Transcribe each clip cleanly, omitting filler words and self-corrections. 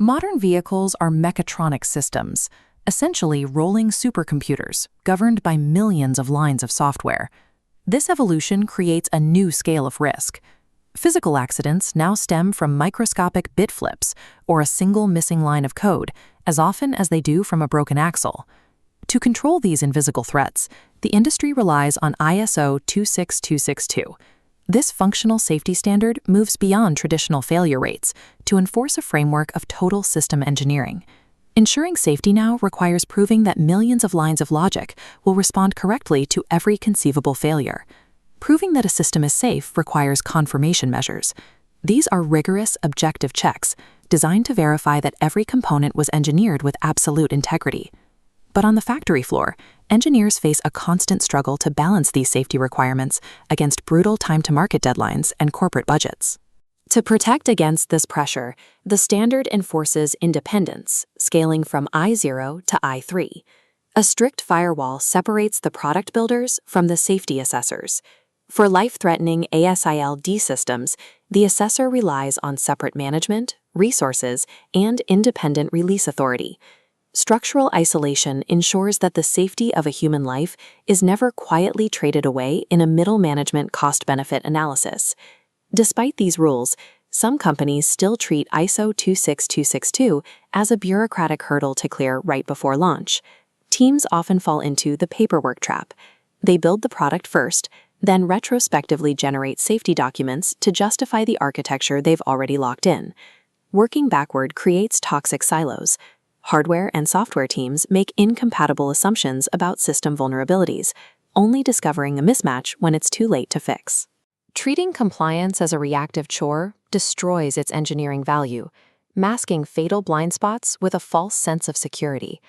Modern vehicles are mechatronic systems, essentially rolling supercomputers governed by millions of lines of software. This evolution creates a new scale of risk. Physical accidents now stem from microscopic bit flips or a single missing line of code, as often as they do from a broken axle. To control these invisible threats, the industry relies on ISO26262. This functional safety standard moves beyond traditional failure rates to enforce a framework of total system engineering. Ensuring safety now requires proving that millions of lines of logic will respond correctly to every conceivable failure. Proving that a system is safe requires confirmation measures. These are rigorous, objective checks designed to verify that every component was engineered with absolute integrity. But on the factory floor, engineers face a constant struggle to balance these safety requirements against brutal time-to-market deadlines and corporate budgets. To protect against this pressure, the standard enforces independence, scaling from I0 to I3. A strict firewall separates the product builders from the safety assessors. For life-threatening ASIL-D systems, the assessor relies on separate management, resources, and independent release authority. Structural isolation ensures that the safety of a human life is never quietly traded away in a middle management cost-benefit analysis. Despite these rules, some companies still treat ISO 26262 as a bureaucratic hurdle to clear right before launch. Teams often fall into the paperwork trap. They build the product first, then retrospectively generate safety documents to justify the architecture they've already locked in. Working backward creates toxic silos. Hardware and software teams make incompatible assumptions about system vulnerabilities, only discovering a mismatch when it's too late to fix. Treating compliance as a reactive chore destroys its engineering value, masking fatal blind spots with a false sense of security.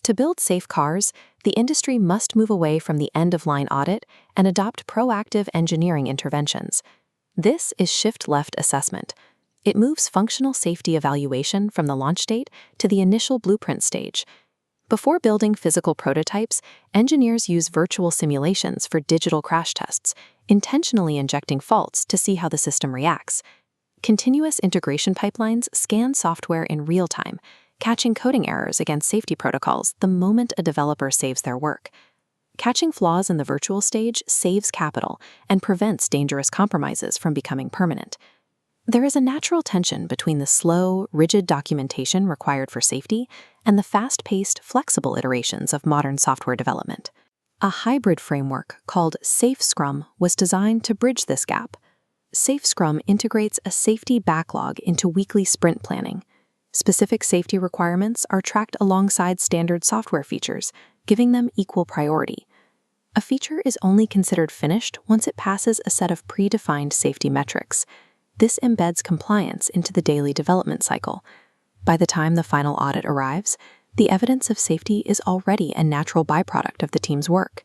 To build safe cars, the industry must move away from the end-of-line audit and adopt proactive engineering interventions. This is shift-left assessment. It moves functional safety evaluation from the launch date to the initial blueprint stage. Before building physical prototypes, engineers use virtual simulations for digital crash tests, intentionally injecting faults to see how the system reacts. Continuous integration pipelines scan software in real time, catching coding errors against safety protocols the moment a developer saves their work. Catching flaws in the virtual stage saves capital and prevents dangerous compromises from becoming permanent. There is a natural tension between the slow, rigid documentation required for safety and the fast-paced, flexible iterations of modern software development. A hybrid framework called Safe Scrum was designed to bridge this gap. Safe Scrum integrates a safety backlog into weekly sprint planning. Specific safety requirements are tracked alongside standard software features, giving them equal priority. A feature is only considered finished once it passes a set of predefined safety metrics. This embeds compliance into the daily development cycle. By the time the final audit arrives, the evidence of safety is already a natural byproduct of the team's work.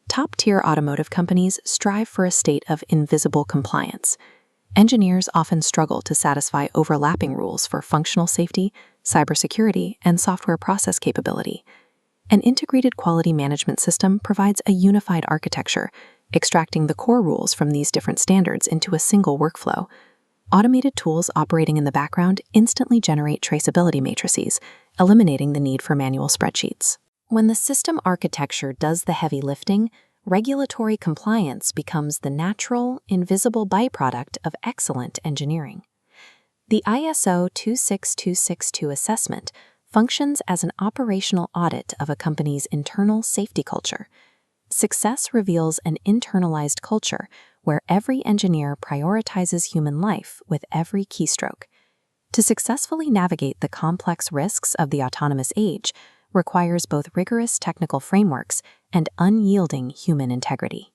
Top-tier automotive companies strive for a state of invisible compliance. Engineers often struggle to satisfy overlapping rules for functional safety, cybersecurity, and software process capability. An integrated quality management system provides a unified architecture, extracting the core rules from these different standards into a single workflow. Automated tools operating in the background instantly generate traceability matrices, eliminating the need for manual spreadsheets. When the system architecture does the heavy lifting, regulatory compliance becomes the natural, invisible byproduct of excellent engineering. The ISO 26262 assessment functions as an operational audit of a company's internal safety culture. Success reveals an internalized culture where every engineer prioritizes human life with every keystroke. To successfully navigate the complex risks of the autonomous age requires both rigorous technical frameworks and unyielding human integrity.